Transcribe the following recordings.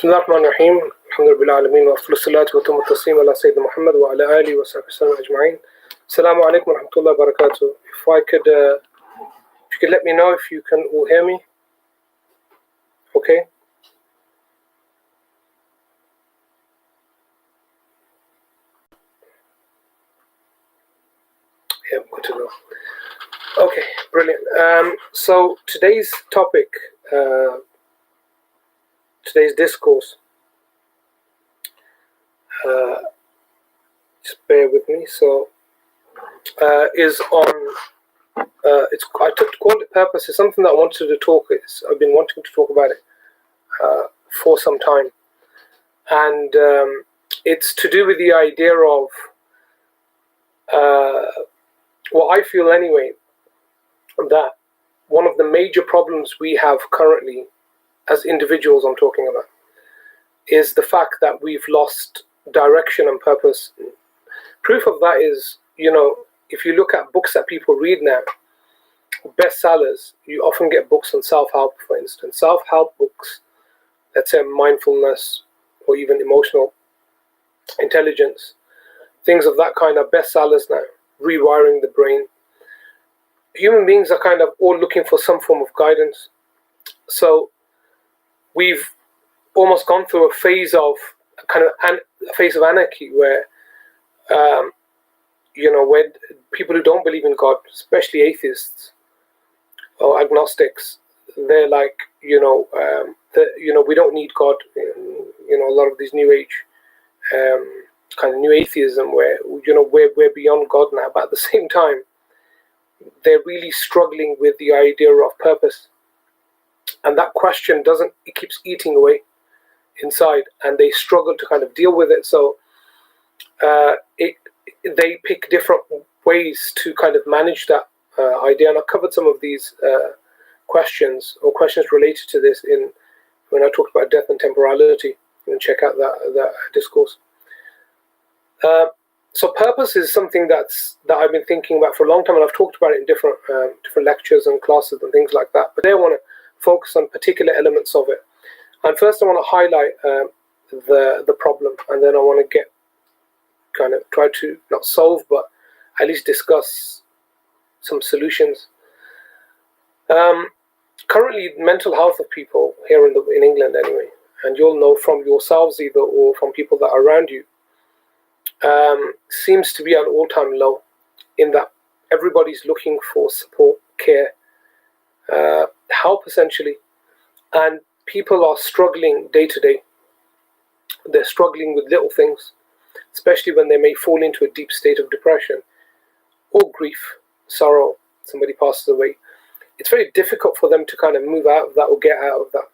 بسم الله الرحمن الرحيم الحمد لله رب العالمين وأفضل الصلاة وأتم التسليم على سيدنا محمد وعلى آله وصحبه وسلم أجمعين. Assalamu alaikum wa rahmatullahi wa barakatuh. If you could let me know if you can all hear me. Okay. Yeah, good to know. Okay, brilliant. So today's topic, today's discourse, just bear with me. So is on. I took to call it purpose. It's something that I wanted to talk. I've been wanting to talk about it for some time, and it's to do with the idea of what I feel anyway, that one of the major problems we have currently as individuals, I'm talking about, is the fact that we've lost direction and purpose. Proof of that is, if you look at books that people read now, bestsellers, you often get books on self-help, for instance. Self-help books, let's say mindfulness or even emotional intelligence, things of that kind are bestsellers now, rewiring the brain. Human beings are kind of all looking for some form of guidance. So we've almost gone through a phase of anarchy where where people who don't believe in God, especially atheists or agnostics, they're like, we don't need God. A lot of these new age kind of new atheism where, we're beyond God now. But at the same time, they're really struggling with the idea of purpose. And that question it keeps eating away inside, and they struggle to kind of deal with it. So they pick different ways to kind of manage that idea, and I covered some of these questions related to this when I talked about death and temporality. You can check out that discourse. So purpose is something that I've been thinking about for a long time, and I've talked about it in different lectures and classes and things like that. But I want to focus on particular elements of it. And first, I want to highlight the problem, and then I want to try to not solve, but at least discuss some solutions. Currently, mental health of people here in England anyway, and you'll know from yourselves either or from people that are around you, seems to be at an all-time low, in that everybody's looking for support, care, help essentially, and people are struggling day to day. They're struggling with little things, especially when they may fall into a deep state of depression or grief, sorrow, somebody passes away. It's very difficult for them to kind of move out of that or get out of that.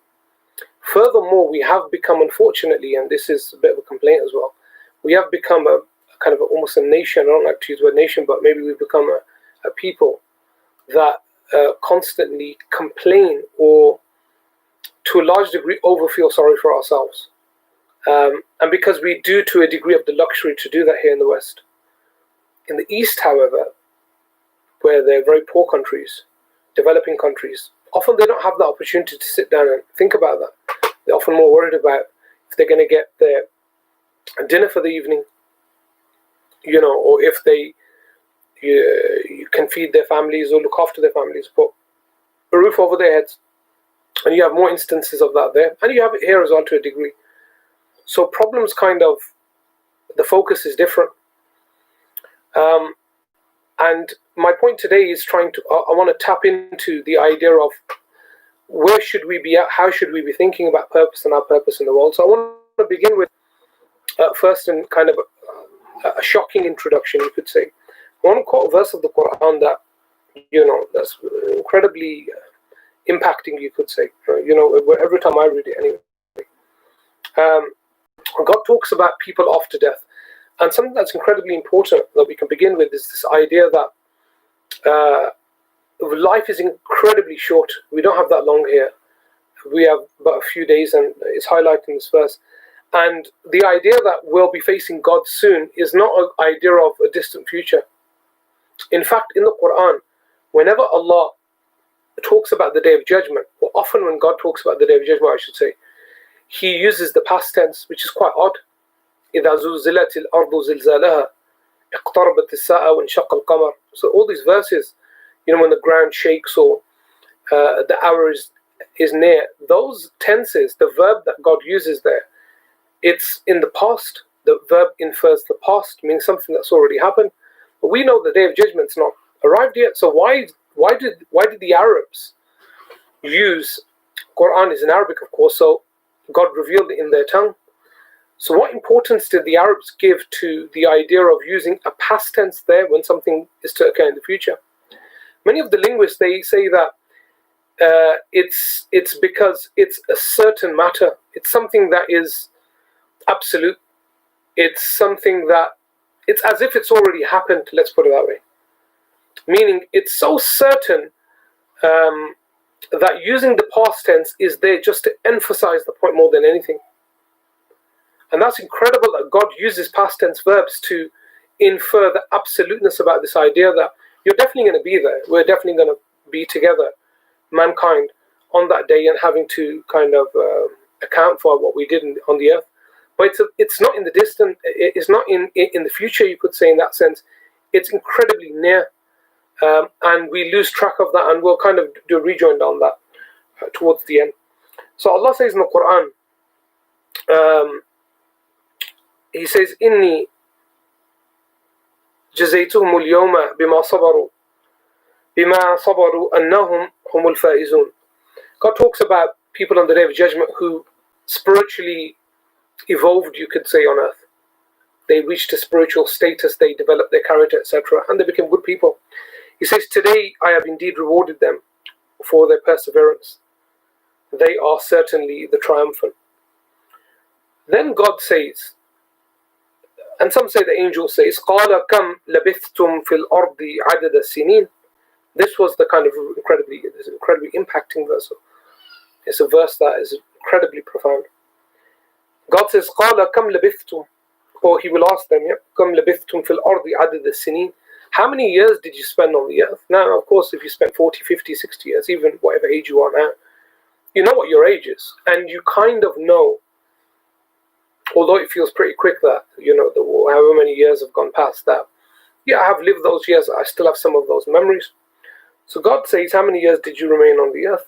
Furthermore, we have become, unfortunately, and this is a bit of a complaint as well, we have become a kind of almost a nation. I don't like to use the word nation, but maybe we've become a people that constantly complain, or to a large degree over feel sorry for ourselves. And because we do, to a degree, of the luxury to do that here in the West. In the East, however, where they're very poor countries, developing countries, often they don't have the opportunity to sit down and think about that. They're often more worried about if they're going to get their dinner for the evening, or if they you can feed their families or look after their families, put a roof over their heads. And you have more instances of that there, and you have it here as well to a degree. So problems the focus is different. And my point today is I want to tap into the idea of where should we be at, how should we be thinking about purpose and our purpose in the world. So I want to begin with first and kind of a shocking introduction, you could say. I want to quote a verse of the Quran that, that's incredibly impacting, you could say. Every time I read it anyway. God talks about people after death. And something that's incredibly important that we can begin with is this idea that life is incredibly short. We don't have that long here. We have but a few days, and it's highlighted in this verse. And the idea that we'll be facing God soon is not an idea of a distant future. In fact, in the Quran, whenever Allah talks about the Day of Judgment, or often when God talks about the Day of Judgment, I should say, he uses the past tense, which is quite odd. إذا زلزلت الأرض زلزالها اقتربت الساعة وانشق القمر. So all these verses, when the ground shakes or the hour is near, those tenses, the verb that God uses there, it's in the past. The verb infers the past, meaning something that's already happened. But we know the Day of Judgment's not arrived yet. So why did the Arabs use Quran is in Arabic, of course, so God revealed it in their tongue. So what importance did the Arabs give to the idea of using a past tense there when something is to occur in the future? Many of the linguists, they say that it's because it's a certain matter. It's something that is absolute. It's something that it's as if it's already happened. Let's put it that way. Meaning it's so certain that using the past tense is there just to emphasize the point more than anything. And that's incredible that God uses past tense verbs to infer the absoluteness about this idea that you're definitely going to be there. We're definitely going to be together, mankind, on that day and having to kind of account for what we did on the earth. But it's not in the distant, it's not in the future, you could say, in that sense. It's incredibly near. And we lose track of that, and we'll kind of do a rejoin on that towards the end. So Allah says in the Quran, He says, إِنِّي جَزَيْتُهُمُ الْيَوْمَ بِمَا صَبَرُوا أَنَّهُمْ هُمُ الْفَائِزُونَ. God talks about people on the Day of Judgment who spiritually evolved, you could say, on earth. They reached a spiritual status, they developed their character, etc., and they became good people. He says, today I have indeed rewarded them for their perseverance. They are certainly the triumphant. Then God says, and some say the angel says, قَالَ كَمْ لَبِثْتُمْ فِي الْأَرْضِ عَدَدَ السِّنِينَ. This was the kind of incredibly impacting verse. It's a verse that is incredibly profound. God says, قَالَ كَمْ لَبِثْتُمْ, or He will ask them, كَمْ لَبِثْتُمْ فِي الْأَرْضِ عَدَدَ السِّنِينَ. How many years did you spend on the earth? Now, of course, if you spent 40, 50, 60 years, even whatever age you are now, you know what your age is. And you kind of know, although it feels pretty quick that, however many years have gone past that, yeah, I have lived those years, I still have some of those memories. So God says, how many years did you remain on the earth?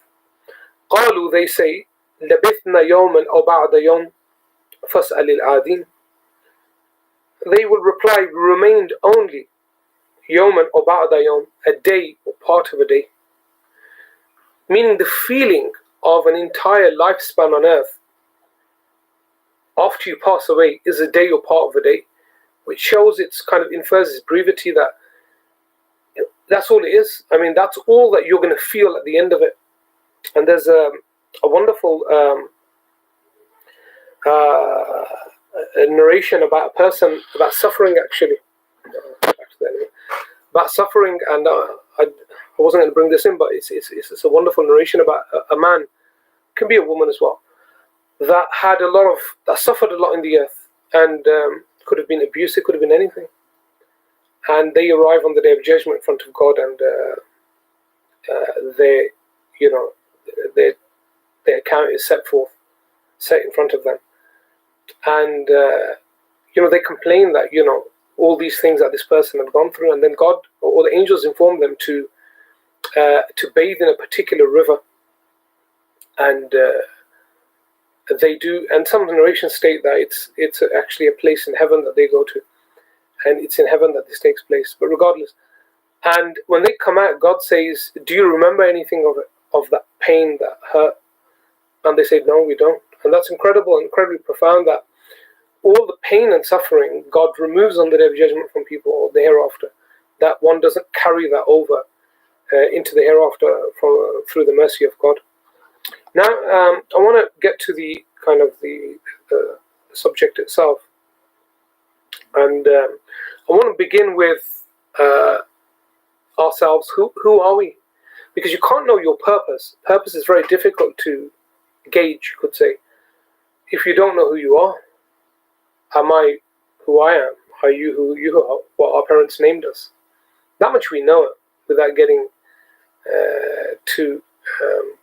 قالوا, they say, لبثنا يوما أو بعد يوم فاسأل العادين. They will reply, we remained only يوما أو بعد يوم, a day or part of a day. Meaning the feeling of an entire lifespan on earth after you pass away is a day or part of a day, which shows its kind of infers its brevity, that that's all it is. I mean, that's all that you're going to feel at the end of it. And there's a wonderful a narration about a person, about suffering actually. About suffering, and I wasn't going to bring this in, but it's a wonderful narration about a man, can be a woman as well, that suffered a lot in the earth, and could have been abuse, it could have been anything, and they arrive on the Day of Judgment in front of God, and their account is set in front of them, and they complain that all these things that this person had gone through, and then God or the angels inform them to bathe in a particular river, and they do, and some narrations state that it's actually a place in heaven that they go to, and it's in heaven that this takes place. But regardless, and when they come out, God says, do you remember anything of that pain, that hurt? And they say, no, we don't. And that's incredible, incredibly profound, that all the pain and suffering God removes on the Day of Judgment from people, or the hereafter, that one doesn't carry that over into the hereafter through the mercy of God. Now, I want to get to the kind of the subject itself, and I want to begin with ourselves. Who are we? Because you can't know your purpose. Purpose is very difficult to gauge, you could say, if you don't know who you are. Am I who I am? Are you who you are? What our parents named us. That much we know without getting to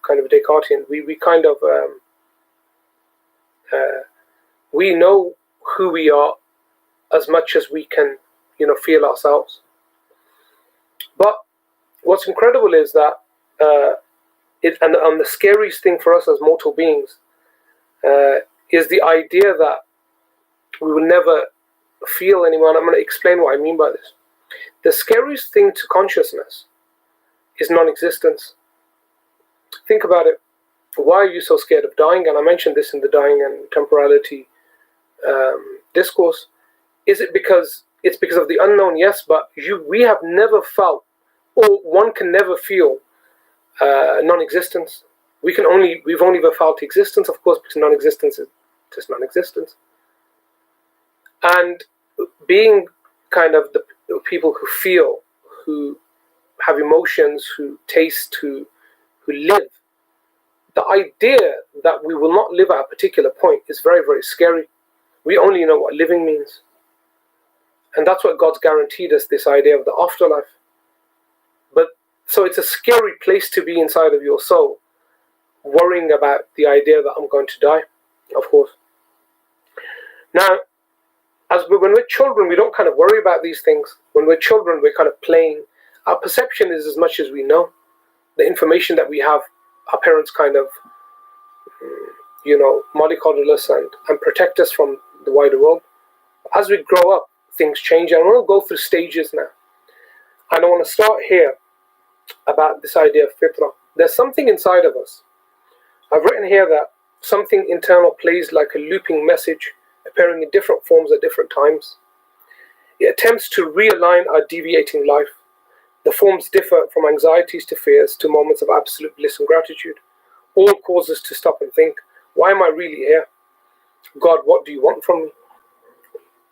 kind of Descartesian. We kind of We know who we are as much as we can, feel ourselves. But what's incredible is that and the scariest thing for us as mortal beings is the idea that we will never feel anyone. I'm going to explain what I mean by this. The scariest thing to consciousness is non-existence. Think about it. Why are you so scared of dying? And I mentioned this in the dying and temporality discourse. Is it because it's because of the unknown? Yes, but we have never felt, or one can never feel non-existence. We've only ever felt existence, of course, because non-existence is just non-existence. And being kind of the people who feel, who have emotions, who taste, who live, the idea that we will not live at a particular point is very, very scary. We only know what living means. And that's what God's guaranteed us, this idea of the afterlife. But so it's a scary place to be inside of your soul, worrying about the idea that I'm going to die, of course. Now, when we're children, we don't kind of worry about these things. When we're children, we're kind of playing. Our perception is as much as we know. The information that we have, our parents kind of, mollycoddle us and protect us from the wider world. As we grow up, things change. And I want to go through stages now. And I want to start here about this idea of fitrah. There's something inside of us. I've written here that something internal plays like a looping message, appearing in different forms at different times. It attempts to realign our deviating life. The forms differ from anxieties to fears to moments of absolute bliss and gratitude. All cause us to stop and think, why am I really here? God, what do you want from me?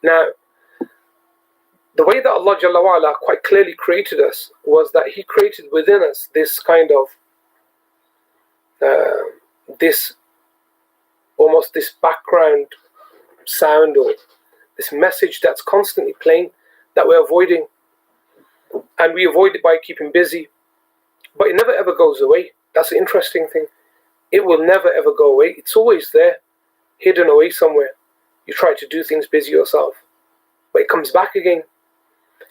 Now, the way that Allah Jalla wa'ala quite clearly created us was that He created within us this kind of, this background sound, or this message that's constantly playing that we're avoiding. And we avoid it by keeping busy. But it never ever goes away. That's the interesting thing. It will never ever go away. It's always there, hidden away somewhere. You try to do things busy yourself, but it comes back again.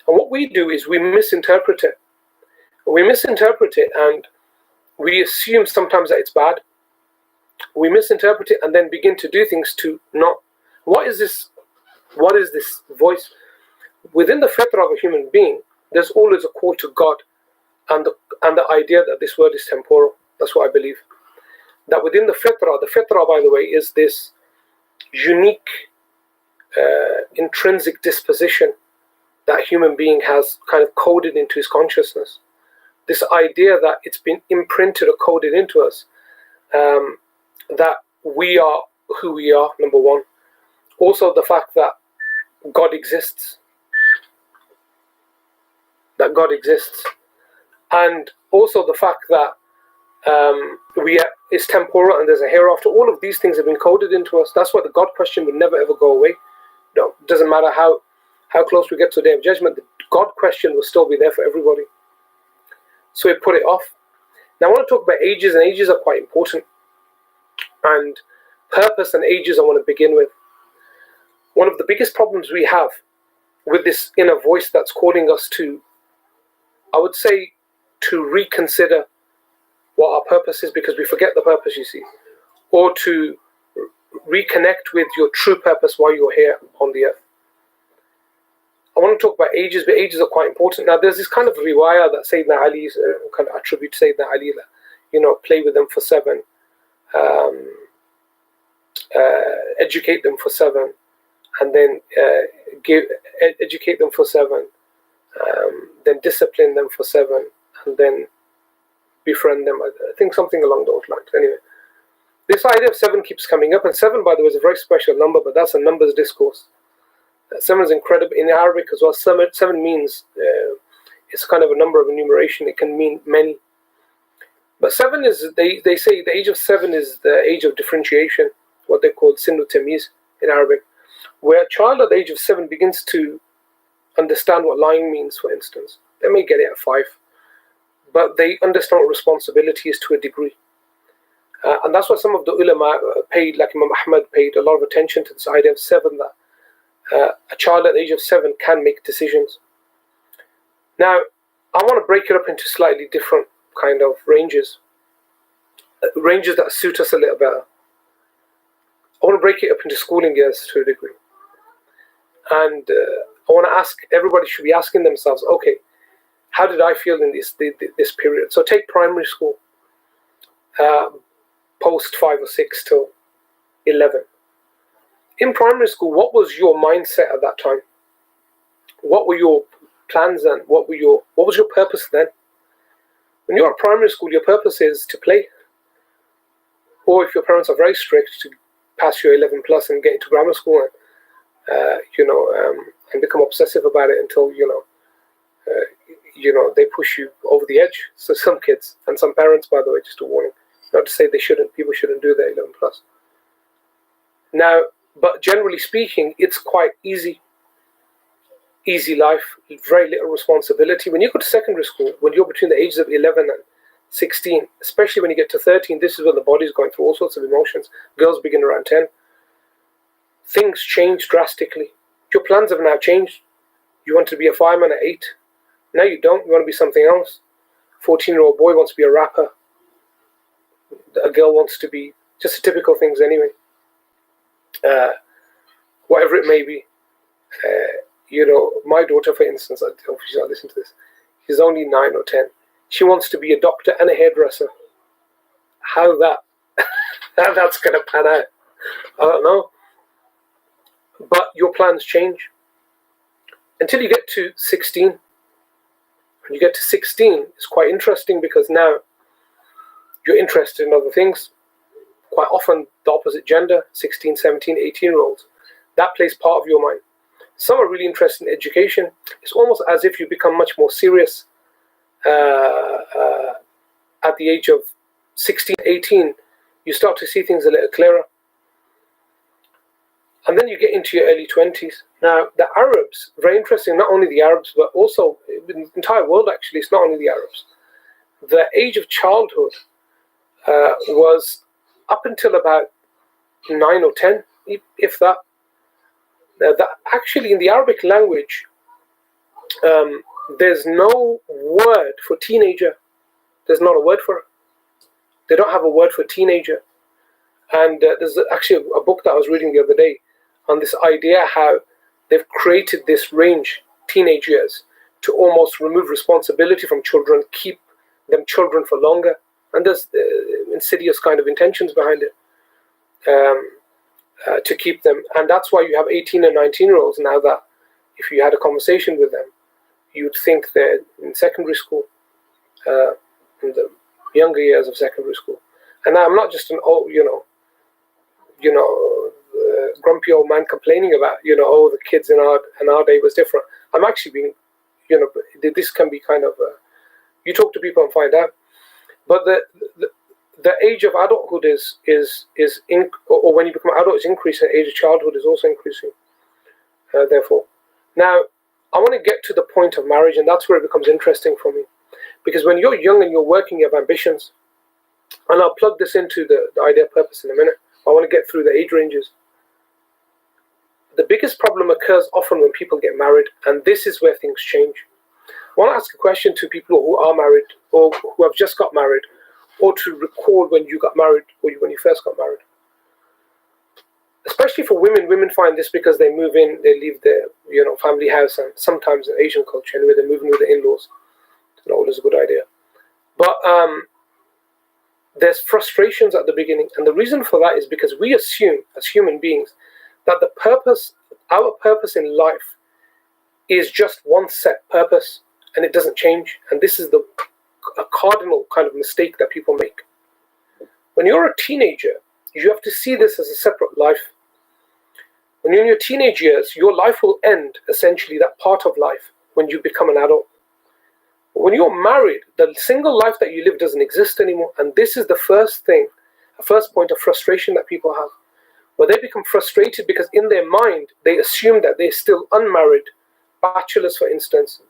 And what we do is we misinterpret it. We misinterpret it and we assume sometimes that it's bad. We misinterpret it and then begin to do things to not. What is this? What is this voice? Within the fitrah of a human being, there's always a call to God, and the idea that this world is temporal. That's what I believe. That within the fitrah, by the way, is this unique, intrinsic disposition that human being has kind of coded into his consciousness. This idea that it's been imprinted or coded into us, that we are who we are, number one. Also the fact that God exists. That God exists. And also the fact that it's temporal and there's a hereafter. All of these things have been coded into us. That's why the God question will never ever go away. No, it doesn't matter how close we get to the Day of Judgment, the God question will still be there for everybody. So we put it off. Now I want to talk about ages, and ages are quite important. And purpose and ages I want to begin with. One of the biggest problems we have with this inner voice that's calling us to, I would say, to reconsider what our purpose is, because we forget the purpose, you see, or to reconnect with your true purpose while you're here on the earth. I want to talk about ages, but ages are quite important. Now, there's this kind of riwayah that Sayyidina Ali kind of attribute to Sayyidina Ali, that, play with them for 7, educate them for 7, and then educate them for 7, then discipline them for 7, and then befriend them. I think something along those lines. Anyway, this idea of 7 keeps coming up, and 7, by the way, is a very special number, but that's a numbers discourse. 7 is incredible in Arabic as well. 7 means it's kind of a number of enumeration. It can mean many. But 7 is, they say the age of 7 is the age of differentiation, what they call sinu tamiz in Arabic, where a child at the age of 7 begins to understand what lying means, for instance. They may get it at 5, but they understand what responsibility is to a degree. And that's why some of the ulama paid, like Imam Ahmad, paid a lot of attention to this idea of 7, that a child at the age of 7 can make decisions. Now, I want to break it up into slightly different kind of ranges that suit us a little better. I want to break it up into schooling years to a degree. And I want to ask, everybody should be asking themselves, okay, how did I feel in this period? So take primary school, post 5 or 6 till 11. In primary school, what was your mindset at that time? What were your plans then? What was your purpose then? When you're at primary school, your purpose is to play. Or if your parents are very strict, to pass your 11 plus and get into grammar school and become obsessive about it until, they push you over the edge. So some kids, and some parents, by the way, just a warning, not to say people shouldn't do their 11 plus. Now, but generally speaking, it's quite easy life, very little responsibility. When you go to secondary school, when you're between the ages of 11 and 16, especially when you get to 13, this is when the body's going through all sorts of emotions. Girls begin around 10. Things change drastically. Your plans have now changed. You want to be a fireman at 8. Now you don't. You want to be something else. 14-year-old boy wants to be a rapper. A girl wants to be just the typical things anyway. Whatever it may be. My daughter, for instance, I hope she's not listening to this. She's only 9 or 10. She wants to be a doctor and a hairdresser. How that's going to pan out, I don't know. But your plans change until you get to 16. When you get to 16, it's quite interesting because now you're interested in other things. Quite often the opposite gender, 16, 17, 18-year-olds, that plays part of your mind. Some are really interested in education. It's almost as if you become much more serious at the age of 16, 18. You start to see things a little clearer. And then you get into your early 20s. Now, the Arabs, very interesting, not only the Arabs, but also in the entire world, actually, it's not only the Arabs. The age of childhood was up until about 9 or 10, if that. Actually, in the Arabic language, there's no word for teenager. There's not a word for it. They don't have a word for teenager. And there's actually a book that I was reading the other day on this idea how they've created this range, teenage years, to almost remove responsibility from children, keep them children for longer. And there's insidious kind of intentions behind it to keep them. And that's why you have 18 and 19-year-olds now that if you had a conversation with them, you'd think they're in secondary school, in the younger years of secondary school. And I'm not just an old, grumpy old man complaining about, the kids in our day was different. I'm actually being, this can be kind of, you talk to people and find out. But the age of adulthood or when you become adult is increasing, the age of childhood is also increasing, therefore. Now, I want to get to the point of marriage, and that's where it becomes interesting for me. Because when you're young and you're working, you have ambitions. And I'll plug this into the idea of purpose in a minute. I want to get through the age ranges. The biggest problem occurs often when people get married, and this is where things change. I want to ask a question to people who are married, or who have just got married, or to recall when you got married, or when you first got married. Especially for women find this because they move in, they leave their family house, and sometimes in Asian culture anyway, they move in with the in-laws. It's not always a good idea. But there's frustrations at the beginning, and the reason for that is because we assume, as human beings, that our purpose in life is just one set purpose, and it doesn't change. And this is a cardinal kind of mistake that people make. When you're a teenager, you have to see this as a separate life. When you're in your teenage years, your life will end, essentially, that part of life, when you become an adult. When you're married, the single life that you live doesn't exist anymore. And this is the first point of frustration that people have, where they become frustrated because in their mind, they assume that they're still unmarried, bachelors, for instance.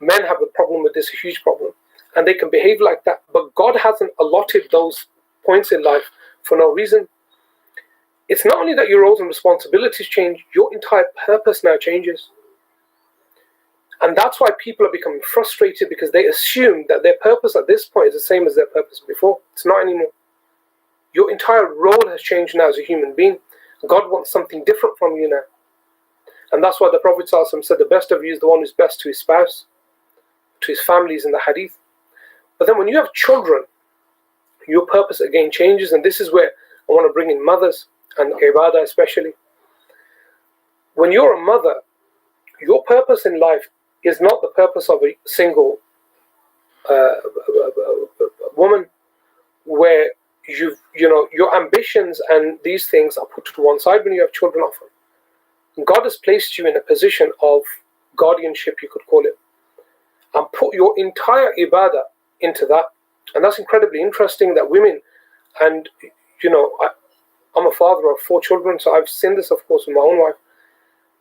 Men have a problem with this, a huge problem, and they can behave like that. But God hasn't allotted those points in life for no reason. It's not only that your roles and responsibilities change, your entire purpose now changes. And that's why people are becoming frustrated, because they assume that their purpose at this point is the same as their purpose before. It's not anymore. Your entire role has changed now as a human being. God wants something different from you now. And that's why the Prophet ﷺ said the best of you is the one who's best to his spouse, to his families in the hadith. But then when you have children, your purpose again changes. And this is where I want to bring in mothers and ibadah especially. When you're a mother, your purpose in life is not the purpose of a single woman, where your ambitions and these things are put to one side when you have children often. God has placed you in a position of guardianship, you could call it, and put your entire ibadah into that. And that's incredibly interesting that women, and I'm a father of 4 children, so I've seen this, of course, with my own wife,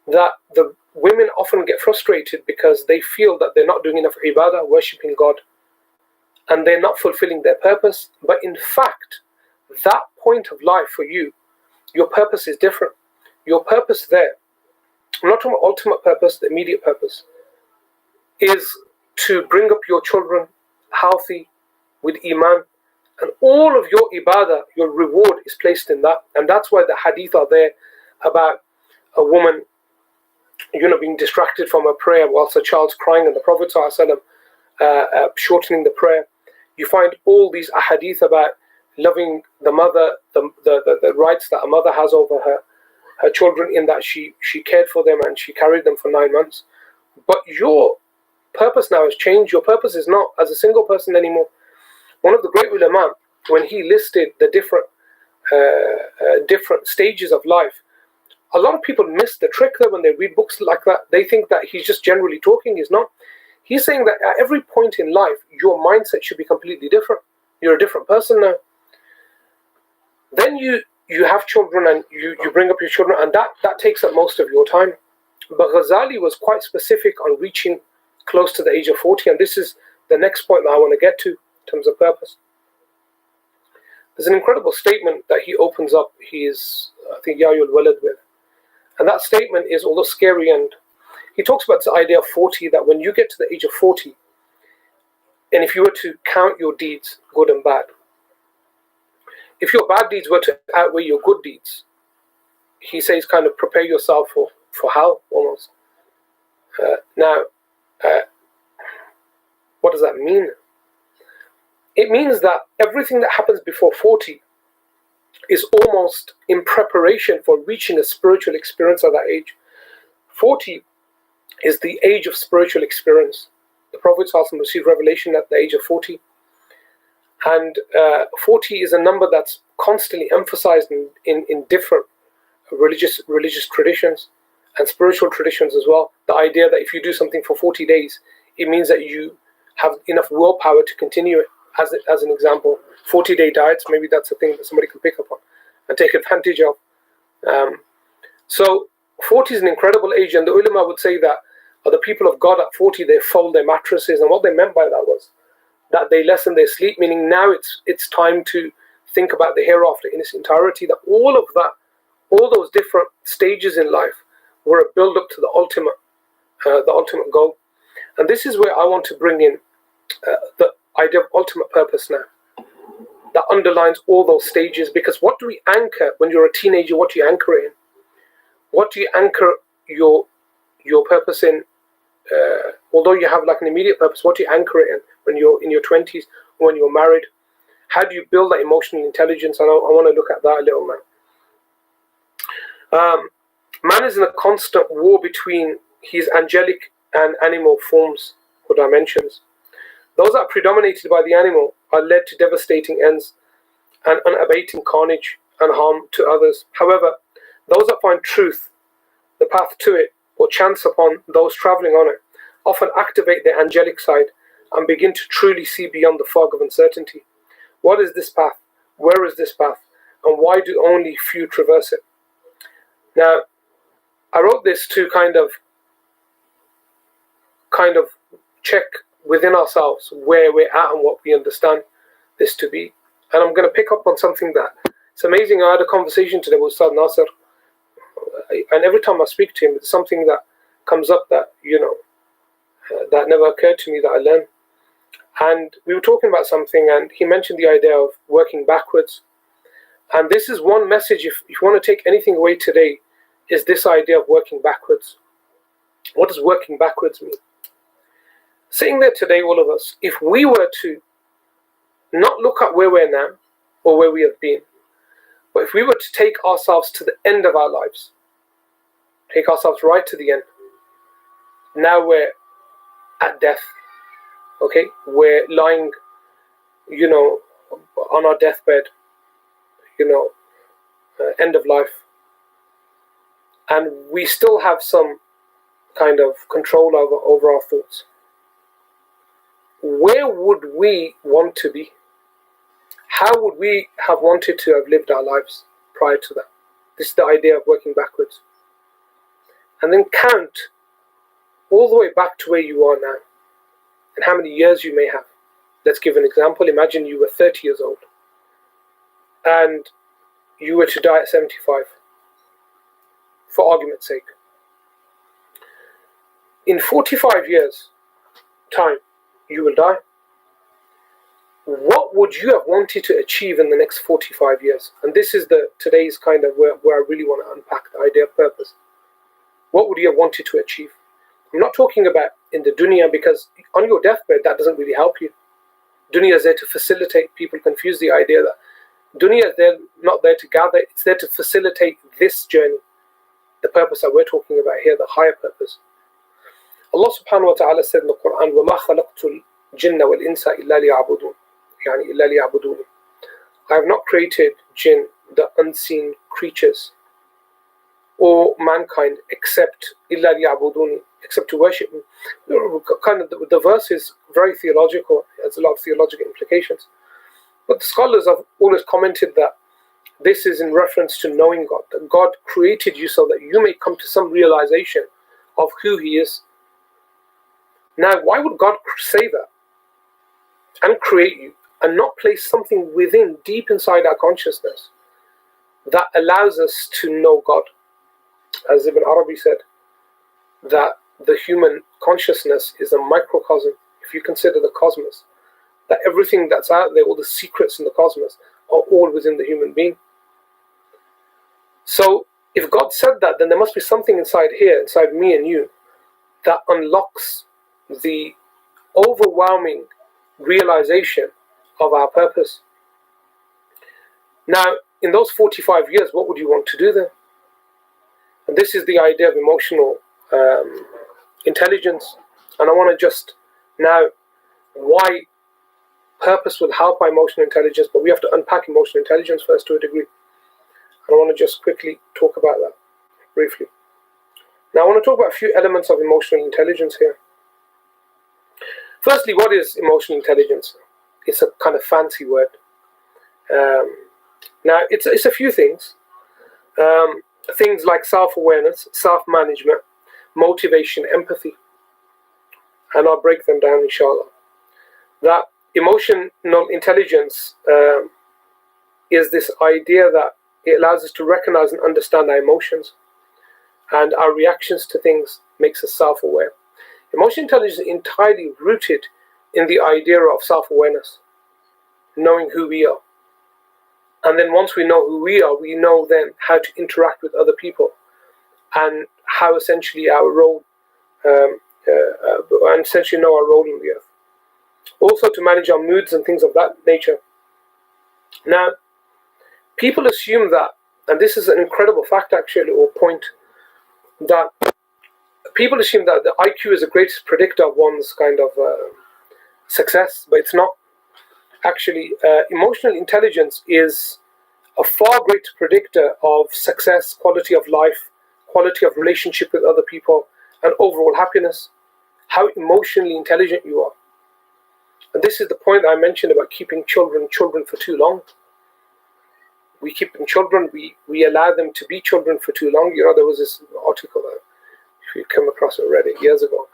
that the women often get frustrated because they feel that they're not doing enough ibadah, worshipping God, and they're not fulfilling their purpose. But in fact, that point of life for you, your purpose is different. Your purpose there, I'm not talking about ultimate purpose, the immediate purpose, is to bring up your children healthy, with iman, and all of your ibadah, your reward is placed in that. And that's why the hadith are there about a woman being distracted from her prayer whilst her child's crying, and the Prophet ﷺ shortening the prayer. You find all these ahadith about loving the mother, the rights that a mother has over her children, in that she cared for them and she carried them for 9 months. But your purpose now has changed. Your purpose is not as a single person anymore. One of the great ulama, when he listed the different stages of life, a lot of people miss the trick there when they read books like that. They think that he's just generally talking. He's not. He's saying that at every point in life, your mindset should be completely different. You're a different person now. Then you have children, and you bring up your children, and that takes up most of your time. But Ghazali was quite specific on reaching close to the age of 40, and this is the next point that I want to get to in terms of purpose. There's an incredible statement that he opens up his, I think, Ya'yul Walad with. And that statement is, although scary, and he talks about this idea of 40, that when you get to the age of 40, and if you were to count your deeds, good and bad, if your bad deeds were to outweigh your good deeds, he says kind of prepare yourself for hell, almost. What does that mean? It means that everything that happens before 40 is almost in preparation for reaching a spiritual experience at that age. 40 is the age of spiritual experience. The Prophet ﷺ received revelation at the age of 40. And 40 is a number that's constantly emphasized in different religious traditions and spiritual traditions as well. The idea that if you do something for 40 days, it means that you have enough willpower to continue it. As an example, 40-day diets, maybe that's a thing that somebody can pick up on and take advantage of. So 40 is an incredible age, and the ulama would say that the people of God at 40, they fold their mattresses, and what they meant by that was that they lessen their sleep, meaning now it's time to think about the hereafter in its entirety. That all of that, all those different stages in life, were a build up to the ultimate goal. And this is where I want to bring in the idea of ultimate purpose now, that underlines all those stages. Because what do we anchor when you're a teenager? What do you anchor it in? What do you anchor your purpose in? Although you have like an immediate purpose, what do you anchor it in when you're in your 20s, when you're married? How do you build that emotional intelligence? And I want to look at that a little now. Man is in a constant war between his angelic and animal forms or dimensions. Those that are predominated by the animal are led to devastating ends and unabating carnage and harm to others. However, those that find truth, the path to it, or chance upon those traveling on it, often activate their angelic side and begin to truly see beyond the fog of uncertainty. What is this path? Where is this path? And why do only few traverse it? Now, I wrote this to kind of check within ourselves where we're at and what we understand this to be. And I'm going to pick up on something that it's amazing. I had a conversation today with Ustadh Nasser, and every time I speak to him, it's something that comes up that, that never occurred to me, that I learned. And we were talking about something, and he mentioned the idea of working backwards. And this is one message, if you want to take anything away today, is this idea of working backwards. What does working backwards mean? Sitting there today, all of us, if we were to not look at where we're now or where we have been, but if we were to take ourselves to the end of our lives, take ourselves right to the end, now we're at death, okay? We're lying, on our deathbed, end of life, and we still have some kind of control over our thoughts. Where would we want to be? How would we have wanted to have lived our lives prior to that? This is the idea of working backwards. And then count all the way back to where you are now and how many years you may have. Let's give an example. Imagine you were 30 years old and you were to die at 75, for argument's sake. In 45 years' time, you will die. What would you have wanted to achieve in the next 45 years? And this is today's kind of where I really want to unpack the idea of purpose. What would you have wanted to achieve? I'm not talking about in the dunya, because on your deathbed, that doesn't really help you. Dunya is there to facilitate. People confuse the idea that dunya is there, not there to gather, it's there to facilitate this journey. The purpose that we're talking about here, the higher purpose. Allah subhanahu wa ta'ala said in the Quran, وَمَا خَلَقْتُ الْجِنَّ وَالْإِنسَ إِلَّا لِيَعْبُدُونَ, يعني إِلَّا لِيَعْبُدُونَ. I have not created jinn, the unseen creatures, or mankind, except إِلَّا لِيَعْبُدُونِ, except to worship me. Kind of the verse is very theological, it has a lot of theological implications. But the scholars have always commented that this is in reference to knowing God, that God created you so that you may come to some realization of who He is. Now, why would God say that and create you and not place something within, deep inside our consciousness, that allows us to know God? As Ibn Arabi said, that the human consciousness is a microcosm. If you consider the cosmos, that everything that's out there, all the secrets in the cosmos, are all within the human being. So if God said that, then there must be something inside here, inside me and you, that unlocks the overwhelming realization of our purpose. Now, in those 45 years, what would you want to do then? And this is the idea of emotional intelligence. And I want to just now, why purpose will help our emotional intelligence, but we have to unpack emotional intelligence first to a degree. And I want to just quickly talk about that briefly. Now, I want to talk about a few elements of emotional intelligence here. Firstly, what is emotional intelligence? It's a kind of fancy word. Now, it's a few things. Things like self-awareness, self-management, motivation, empathy. And I'll break them down, inshallah. That emotional intelligence is this idea that it allows us to recognize and understand our emotions, and our reactions to things makes us self-aware. Emotional intelligence is entirely rooted in the idea of self-awareness, knowing who we are. And then once we know who we are, we know then how to interact with other people and how essentially our role, and essentially know our role in the earth. Also to manage our moods and things of that nature. Now, people assume that, and this is an incredible fact actually, or point, that people assume that the IQ is the greatest predictor of one's kind of success, but it's not. Actually, emotional intelligence is a far greater predictor of success, quality of life, quality of relationship with other people, and overall happiness. How emotionally intelligent you are. And this is the point I mentioned about keeping children for too long. We keep them children, we allow them to be children for too long. There was this article, if you come across it, read it years ago.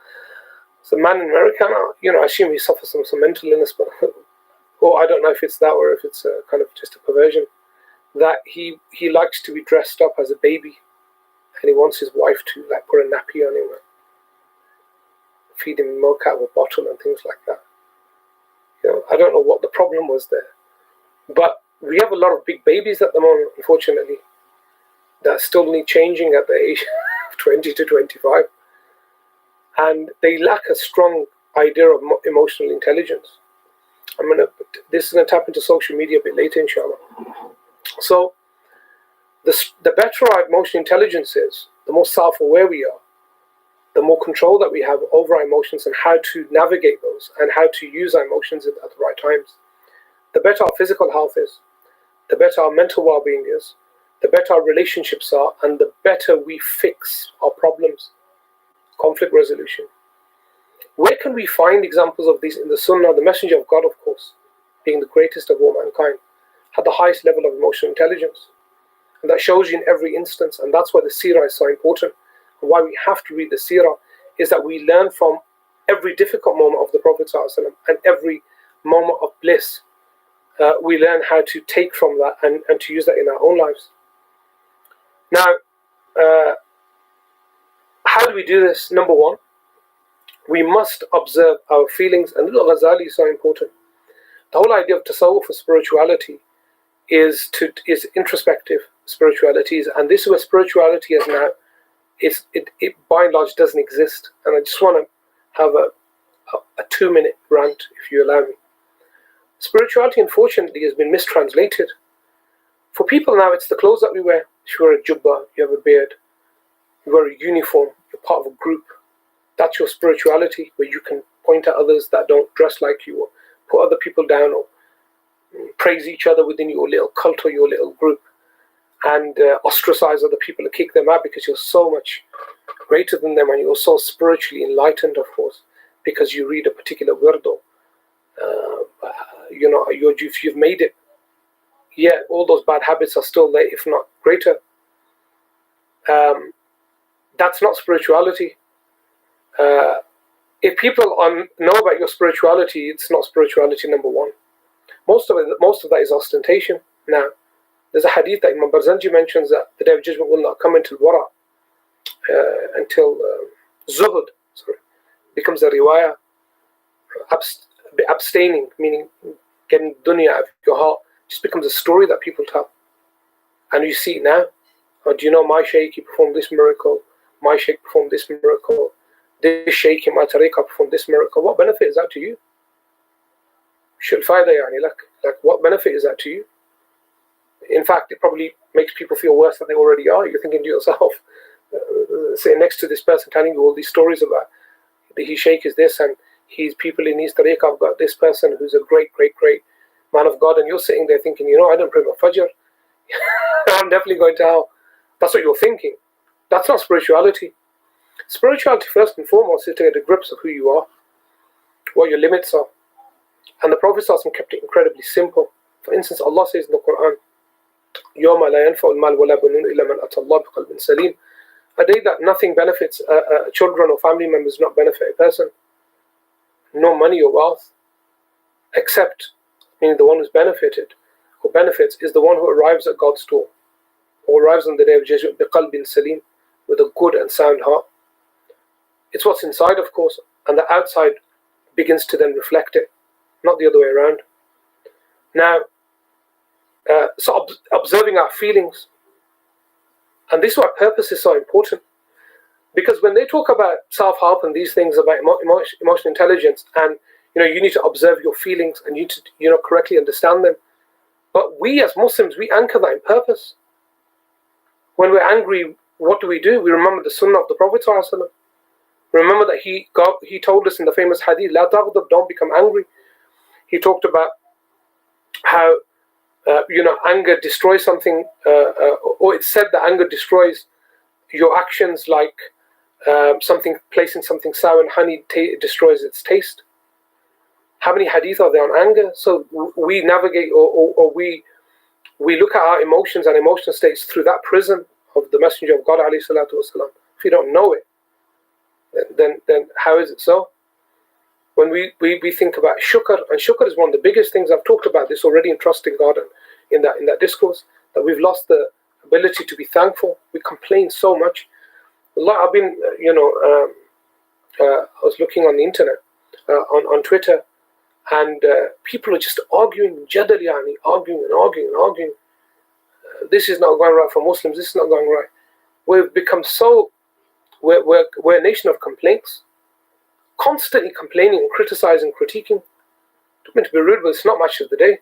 It's a man in America, I assume he suffers from some mental illness, but or I don't know if it's that or if it's a kind of just a perversion, that he likes to be dressed up as a baby, and he wants his wife to like put a nappy on him, and feed him milk out of a bottle and things like that. I don't know what the problem was there, but we have a lot of big babies at the moment, unfortunately, that still need changing at the age of 20 to 25, and they lack a strong idea of emotional intelligence. This is going to tap into social media a bit later, inshallah. So the better our emotional intelligence is, the more self-aware we are, the more control that we have over our emotions and how to navigate those and how to use our emotions at the right times. The better our physical health is, the better our mental well-being is, the better our relationships are, and the better we fix our problems. Conflict resolution. Where can we find examples of these in the Sunnah? The Messenger of God, of course, being the greatest of all mankind, had the highest level of emotional intelligence. And that shows you in every instance, and that's why the seerah is so important. And why we have to read the seerah is that we learn from every difficult moment of the Prophet ﷺ and every moment of bliss. We learn how to take from that and to use that in our own lives. Now, how do we do this? Number one, we must observe our feelings, and Ghazali is so important. The whole idea of tasawwuf for spirituality is introspective spirituality, and this is where spirituality is now. It by and large doesn't exist, and I just want to have a 2-minute rant, if you allow me. Spirituality, unfortunately, has been mistranslated. For people now, it's the clothes that we wear. If you wear a jubba, you have a beard, you wear a uniform, you're part of a group. That's your spirituality, where you can point at others that don't dress like you, or put other people down, or praise each other within your little cult or your little group, and ostracize other people and kick them out because you're so much greater than them, and you're so spiritually enlightened, of course, because you read a particular wirdo. If you've made it, all those bad habits are still there, if not greater. That's not spirituality. If people know about your spirituality, it's not spirituality, number one. Most of that is ostentation. Now, there's a hadith that Imam Barzanji mentions that the day of judgment will not come until wara, until zuhud, becomes a riwayah, abstaining, meaning getting dunya out of your heart, just becomes a story that people tell. And you see it now. Do you know my shaykh, he performed this miracle, my shaykh performed this miracle, this shaykh in my tariqah performed this miracle. What benefit is that to you? Like what benefit is that to you? In fact, it probably makes people feel worse than they already are. You're thinking to yourself, sitting next to this person telling you all these stories about his shaykh is this, and he's people in his tariqah. I've got this person who's a great man of God, and you're sitting there thinking, I don't pray my fajr. I'm definitely going to hell. That's what you're thinking. That's not spirituality. Spirituality, first and foremost, is to get to grips of who you are, what your limits are. And the Prophet ﷺ kept it incredibly simple. For instance, Allah says in the Quran, يَوْمَ لَا يَنْفَعُ الْمَالُ وَلَا بَنُونَ إِلَّا مَنْ أَتَى اللَّهَ بِقَلْبٍ سَلِيمٍ. A day that nothing benefits children or family members, do not benefit a person, no money or wealth, except, meaning the one who's benefited or benefits is the one who arrives at God's door, or arrives on the day of judgment بِقَلْبٍ سَلِيمٍ, with a good and sound heart. It's what's inside, of course, and the outside begins to then reflect it, not the other way around. Now, so observing our feelings, and this is why purpose is so important, because when they talk about self-help and these things about emotional intelligence, and you need to observe your feelings and you need to correctly understand them, but we as Muslims, we anchor that in purpose. When we're angry, what do? We remember the sunnah of the Prophet ﷺ. Remember that he told us in the famous hadith, "La taghdab," don't become angry. He talked about how anger destroys something, or it's said that anger destroys your actions, like placing something sour in honey destroys its taste. How many hadith are there on anger? So we navigate, or we look at our emotions and emotional states through that prism of the Messenger of God alayhi salatu wasalam. If you don't know it, then how is it so? When when we think about shukr, and shukr is one of the biggest things. I've talked about this already in trusting God and in that discourse, that we've lost the ability to be thankful. We complain so much. I've been, I was looking on the internet, on Twitter, and people are just arguing, jadal yani, arguing and arguing and arguing. This is not going right for Muslims. This is not going right. We've become so. We're a nation of complaints, constantly complaining and criticizing, critiquing. Don't mean to be rude, but it's not match of the day.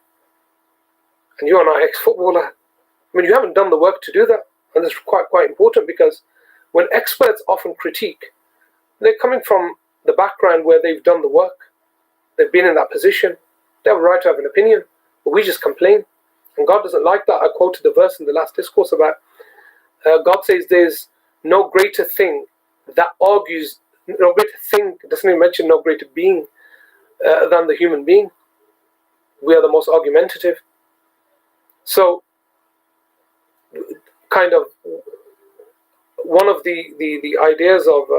And you're an ex-footballer. I mean, you haven't done the work to do that, and that's quite important, because when experts often critique, they're coming from the background where they've done the work. They've been in that position. They have a right to have an opinion, but we just complain. And God doesn't like that. I quoted the verse in the last discourse about God says there's no greater thing that argues, no greater thing, doesn't even mention no greater being than the human being. We are the most argumentative. So, kind of, one of the ideas of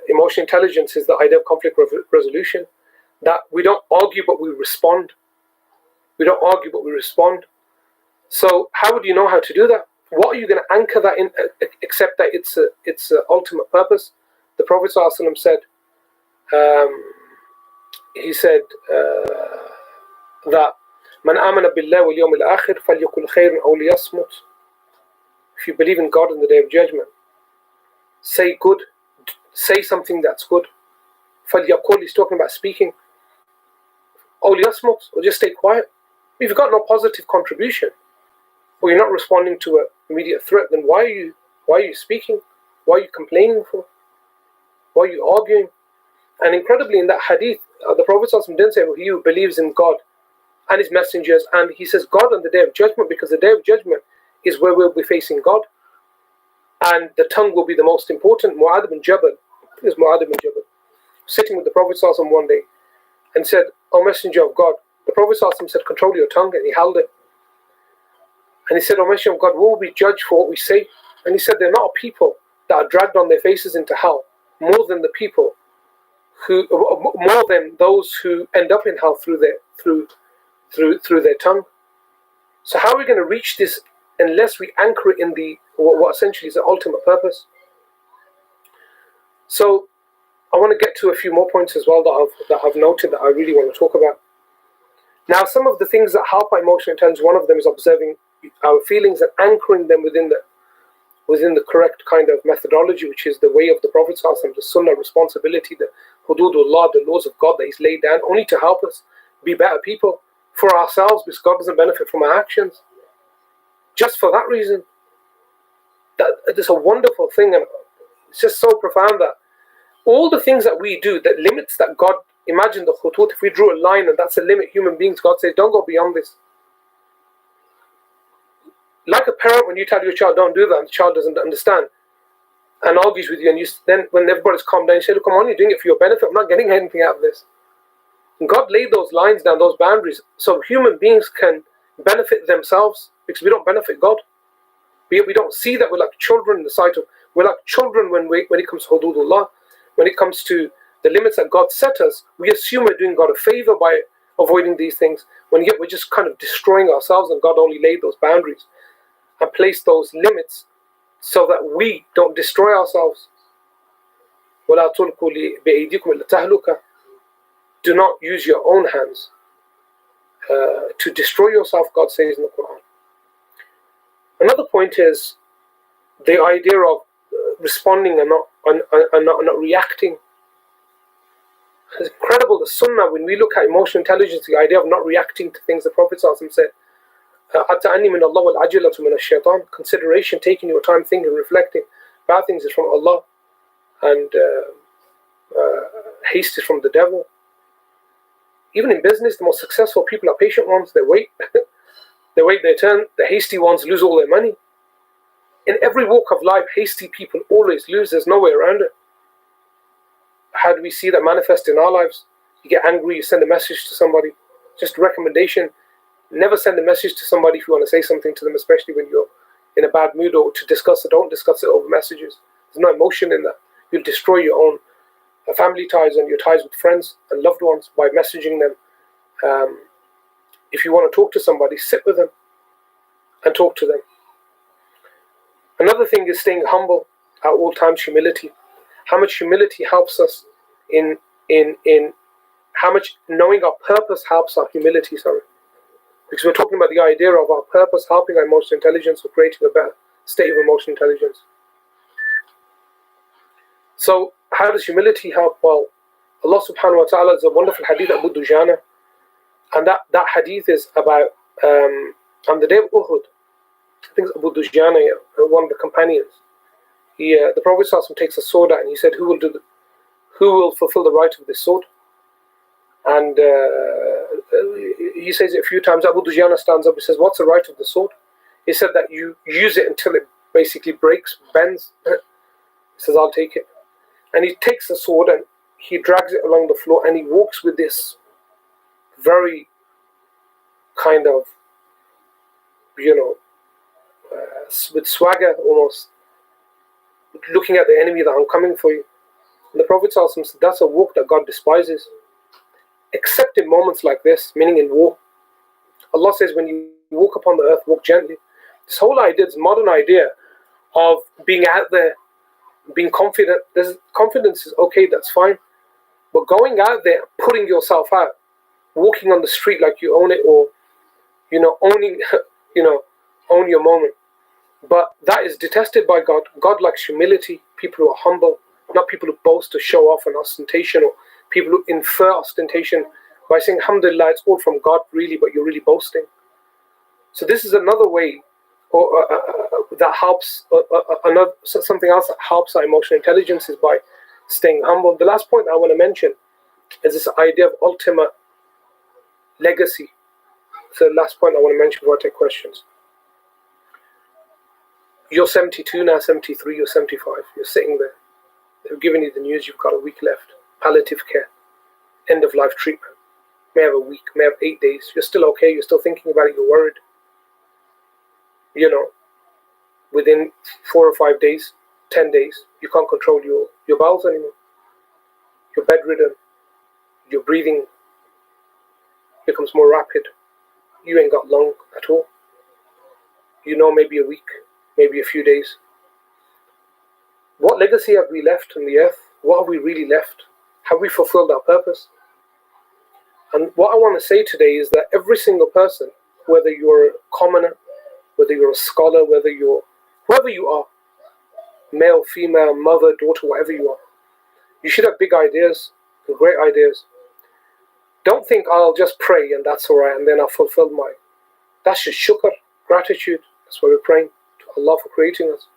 emotional intelligence is the idea of conflict resolution, that we don't argue but we respond. We don't argue but we respond. So how would you know how to do that? What are you going to anchor that in, except that it's ultimate purpose? The Prophet ﷺ said, he said that Man amana billah wal yawm al-akhir falyakul khayran aw liyasmut. If you believe in God and the Day of Judgment, say good, say something that's good. Falyakul, he's talking about speaking. Aw liyasmut, or just stay quiet. If you've got no positive contribution, or you're not responding to an immediate threat, then why are you speaking? Why are you complaining for? Why are you arguing? And incredibly, in that hadith, the Prophet ﷺ didn't say, well, he who believes in God and his messengers, and he says God on the Day of Judgment, because the Day of Judgment is where we'll be facing God, and the tongue will be the most important. Mu'adh bin Jabal, sitting with the Prophet ﷺ one day, and said, O Messenger of God, the Prophet ﷺ said, control your tongue, and he held it. And he said, O Messenger of God, will we be judged for what we say? And he said, there are not people that are dragged on their faces into hell more than the people who, more than those who end up in hell through their tongue. So how are we going to reach this unless we anchor it in the what essentially is the ultimate purpose? So I want to get to a few more points as well that I've noted that I really want to talk about. Now, some of the things that help our emotional intelligence, one of them is observing our feelings and anchoring them within the correct kind of methodology, which is the way of the Prophet ﷺ, the sunnah, responsibility, the hududullah, the laws of God that he's laid down, only to help us be better people for ourselves, because God doesn't benefit from our actions. Just for that reason, that it's a wonderful thing, and it's just so profound that all the things that we do, that limits that God, imagine the khutut, if we drew a line and that's a limit, human beings, God says, don't go beyond this. Like a parent, when you tell your child, don't do that, and the child doesn't understand and argues with you, and then when everybody's calmed down, you say, look, I'm only doing it for your benefit, I'm not getting anything out of this. And God laid those lines down, those boundaries, so human beings can benefit themselves, because we don't benefit God. We don't see that we're like children in the sight of, we're like children when it comes to hududullah, when it comes to the limits that God set us, we assume we're doing God a favor by avoiding these things, when yet we're just kind of destroying ourselves, and God only laid those boundaries and placed those limits so that we don't destroy ourselves. وَلَا تُلْقُوا بِأَيْدِيكُمْ إِلَى التَّهْلُكَةِ. Do not use your own hands to destroy yourself, God says in the Quran. Another point is the idea of responding and not reacting. It's incredible, the sunnah, when we look at emotional intelligence, the idea of not reacting to things. The Prophet ﷺ said, consideration, taking your time, thinking, reflecting. Bad things is from Allah, and haste is from the devil. Even in business, the most successful people are patient ones. They wait they wait their turn. The hasty ones lose all their money. In every walk of life, hasty people always lose. There's no way around it. How do we see that manifest in our lives? You get angry, you send a message to somebody. Just a recommendation, never send a message to somebody if you want to say something to them, especially when you're in a bad mood, or to discuss it. Don't discuss it over messages. There's no emotion in that. You'll destroy your own family ties and your ties with friends and loved ones by messaging them. If you want to talk to somebody, sit with them and talk to them. Another thing is staying humble at all times, humility. How much humility helps us in how much knowing our purpose helps our humility, because we're talking about the idea of our purpose helping our emotional intelligence or creating a better state of emotional intelligence. So how does humility help? Well, Allah subhanahu wa ta'ala is a wonderful hadith, Abu Dujana, and that hadith is about on the day of Uhud. I think it's Abu Dujana, one of the companions. The Prophet ﷺ takes a sword out and he said, who will fulfill the right of this sword? And he says it a few times. Abu Dujana stands up, he says, what's the right of the sword? He said that you use it until it basically breaks, bends. He says, I'll take it. And he takes the sword and he drags it along the floor and he walks with this very kind of, with swagger almost, looking at the enemy that I'm coming for you. And the Prophet ﷺ said, that's a walk that God despises. Except in moments like this, meaning in war. Allah says, when you walk upon the earth, walk gently. This whole idea, this modern idea of being out there, being confident. Confidence is okay, that's fine. But going out there, putting yourself out, walking on the street like you own it, or, owning, own your moment. But that is detested by God. God likes humility, people who are humble, not people who boast to show off an ostentation, or people who infer ostentation by saying, alhamdulillah, it's all from God really, but you're really boasting. So this is another way that helps, something else that helps our emotional intelligence is by staying humble. The last point I want to mention is this idea of ultimate legacy. So the last point I want to mention before I take questions. You're 72 now, 73, you're 75. You're sitting there. They've given you the news, you've got a week left. Palliative care. End of life treatment. May have a week, may have 8 days. You're still okay, you're still thinking about it, you're worried. Within 4 or 5 days, 10 days, you can't control your bowels anymore. You're bedridden. Your breathing becomes more rapid. You ain't got long at all. Maybe a week, maybe a few days. What legacy have we left on the earth? What have we really left? Have we fulfilled our purpose? And what I want to say today is that every single person, whether you're a commoner, whether you're a scholar, whoever you are, male, female, mother, daughter, whatever you are, you should have big ideas and great ideas. Don't think I'll just pray and that's alright and then I'll fulfill my. That's just shukr, gratitude. That's why we're praying to Allah for creating us.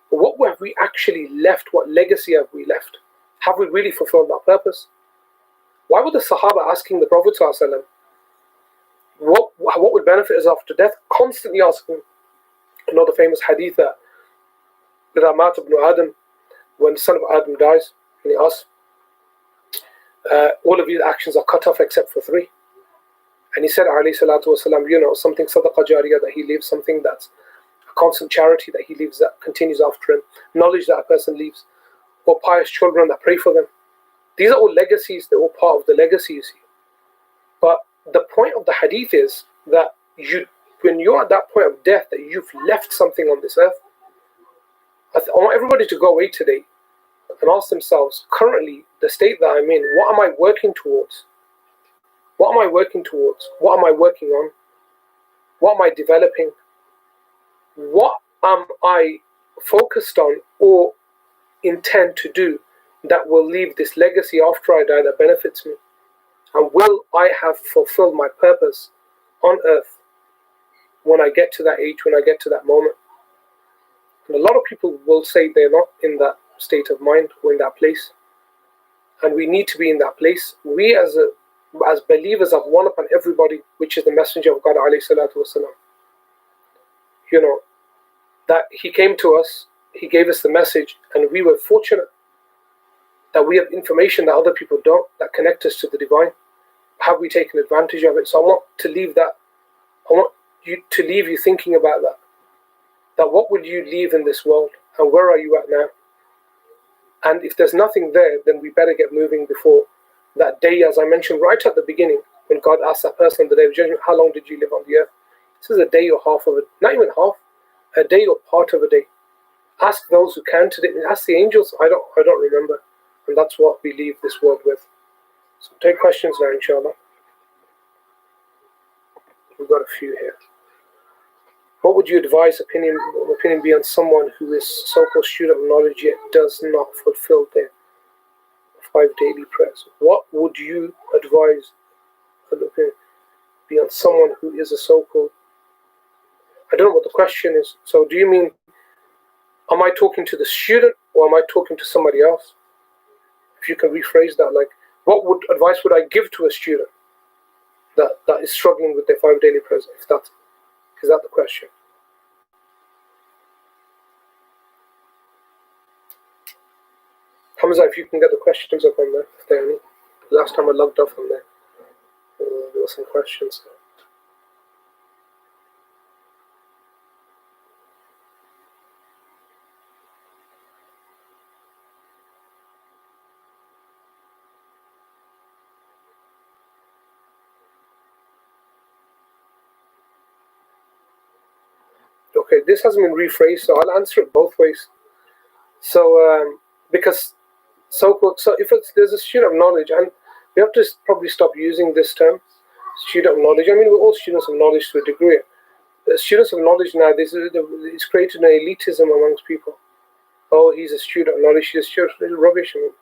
But what have we actually left? What legacy have we left? Have we really fulfilled our purpose? Why were the Sahaba asking the Prophet ﷺ, what would benefit us after death? Constantly asking. The famous hadith that Mat ibn Adam, when the son of Adam dies, and he asks, all of these actions are cut off except for 3. And he said, alayhi salatu wasalam, something sadaqah jariyah that he leaves, something that's a constant charity that he leaves that continues after him, knowledge that a person leaves, or pious children that pray for them. These are all legacies, they're all part of the legacies. But the point of the hadith is that when you're at that point of death, that you've left something on this earth. I want everybody to go away today and ask themselves, currently, the state that I'm in, what am I working towards? What am I working towards? What am I working on? What am I developing? What am I focused on or intend to do that will leave this legacy after I die that benefits me? And will I have fulfilled my purpose on earth when I get to that age, when I get to that moment? And a lot of people will say they're not in that state of mind or in that place. And we need to be in that place. We as believers have one upon everybody, which is the Messenger of God, alayhi salatu wasalam. That he came to us, he gave us the message, and we were fortunate that we have information that other people don't, that connect us to the divine. Have we taken advantage of it? So I want to leave that. I want you to leave you thinking about that. That what would you leave in this world, and where are you at now? And if there's nothing there, then we better get moving before that day, as I mentioned right at the beginning, when God asked that person on the day of judgment, how long did you live on the earth? This is a day or half of it, not even half, a day or part of a day. Ask those who counted it, and ask the angels. I don't remember. And that's what we leave this world with. So take questions now, inshallah. We've got a few here. What would you advise opinion be on someone who is so-called student of knowledge yet does not fulfill their 5 daily prayers? What would you advise be on someone who is a so-called... I don't know what the question is. So do you mean, am I talking to the student or am I talking to somebody else? If you can rephrase that, like, what advice would I give to a student that is struggling with their 5 daily prayers? Is that the question? Hamza, if you can get the questions up on there, if there are any. Last time I logged off on there, there were some questions. Okay, this hasn't been rephrased, so I'll answer it both ways. So, because if there's a student of knowledge, and we have to probably stop using this term, student of knowledge. I mean, we're all students of knowledge to a degree. Students of knowledge now, it's created an elitism amongst people. Oh, he's a student of knowledge, he's a student of rubbish. I mean,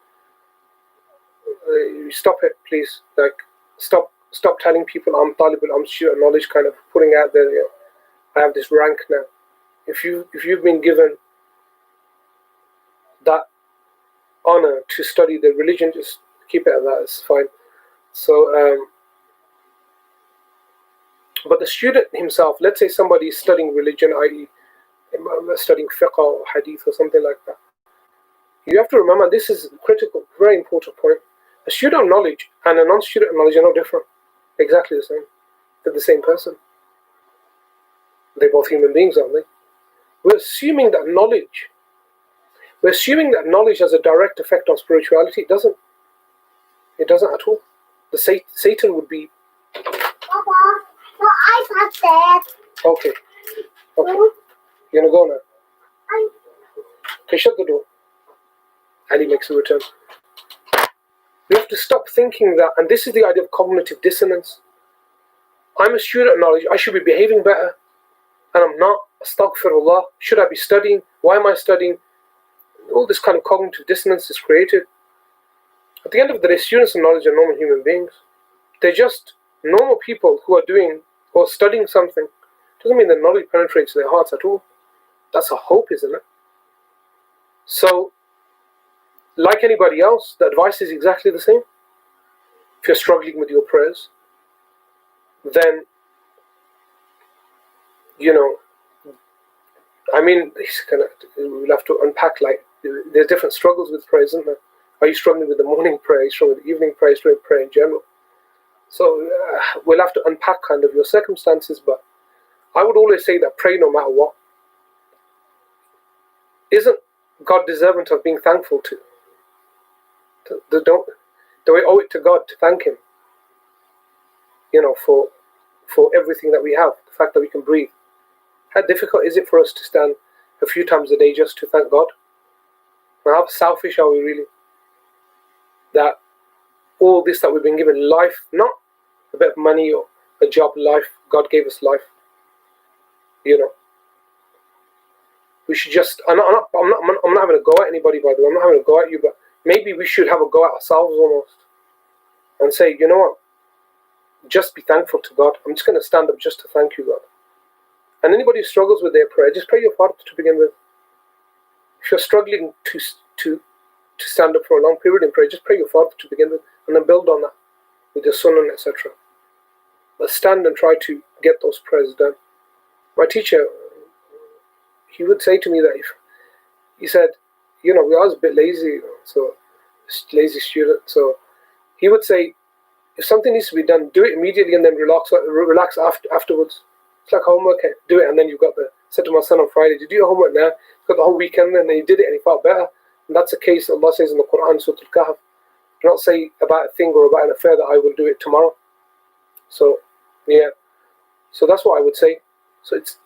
stop it, please. Like, stop telling people I'm talibul, I'm student of knowledge, kind of putting out there, you know, I have this rank now. If you've been given that honor to study the religion, just keep it at that. It's fine. So, but the student himself, let's say somebody is studying religion, i.e., studying fiqh or hadith or something like that. You have to remember, this is a critical, very important point. A student of knowledge and a non-student of knowledge are no different. Exactly the same. They're the same person. They're both human beings, aren't they? We're assuming that knowledge has a direct effect on spirituality. It doesn't. It doesn't at all. Satan would be... Papa, no iPad there. Okay. You're going to go now? Okay, shut the door. Ali makes a return. We have to stop thinking that, and this is the idea of cognitive dissonance. I'm a student of knowledge, I should be behaving better, and I'm not. Astaghfirullah. Should I be studying? Why am I studying? All this kind of cognitive dissonance is created. At the end of the day, students of knowledge are normal human beings. They're just normal people who are doing or studying something. Doesn't mean that knowledge penetrates their hearts at all. That's a hope, isn't it? So, like anybody else, the advice is exactly the same. If you're struggling with your prayers, then, you know, I mean, we'll have to unpack, like, there's different struggles with prayer, isn't there? Are you struggling with the morning prayer? Are you struggling with the evening prayer? Are you struggling with prayer in general? So we'll have to unpack kind of your circumstances, but I would always say that pray no matter what. Isn't God deserving of being thankful to? Do we owe it to God to thank Him? You know, for everything that we have, the fact that we can breathe. How difficult is it for us to stand a few times a day just to thank God? How selfish are we really? That all this that we've been given, life, not a bit of money or a job, life, God gave us life. You know, we should just, I'm not having a go at anybody, by the way, I'm not having a go at you, but maybe we should have a go at ourselves almost and say, you know what, just be thankful to God. I'm just going to stand up just to thank you, God. And anybody who struggles with their prayer, just pray your fard to begin with. If you're struggling to stand up for a long period in prayer, just pray your fard to begin with, and then build on that with your sunnah, etc. But stand and try to get those prayers done. My teacher, he would say to me that he said, you know, I was a bit lazy, you know, so lazy student. So he would say, if something needs to be done, do it immediately and then relax afterwards. It's like homework, do it, and then you've got said to my son on Friday, did you do your homework now? You've got the whole weekend, and then he did it and he felt better. And that's the case Allah says in the Quran, Surah Al-Kahf. Do not say about a thing or about an affair that I will do it tomorrow. So, yeah. So that's what I would say. So it's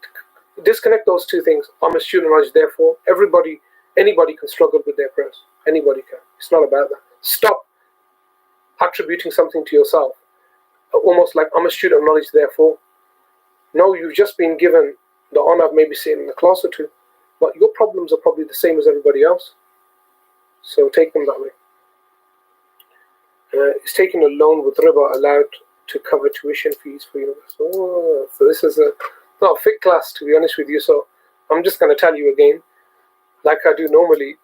disconnect those two things. I'm a student of knowledge, therefore anybody can struggle with their prayers. Anybody can. It's not about that. Stop attributing something to yourself. Almost like I'm a student of knowledge, therefore. No, you've just been given the honor of maybe sitting in a class or two, but your problems are probably the same as everybody else. So take them that way. Is taking a loan with riba allowed to cover tuition fees for university? Oh, so this is not a fit class, to be honest with you. So I'm just going to tell you again, like I do normally,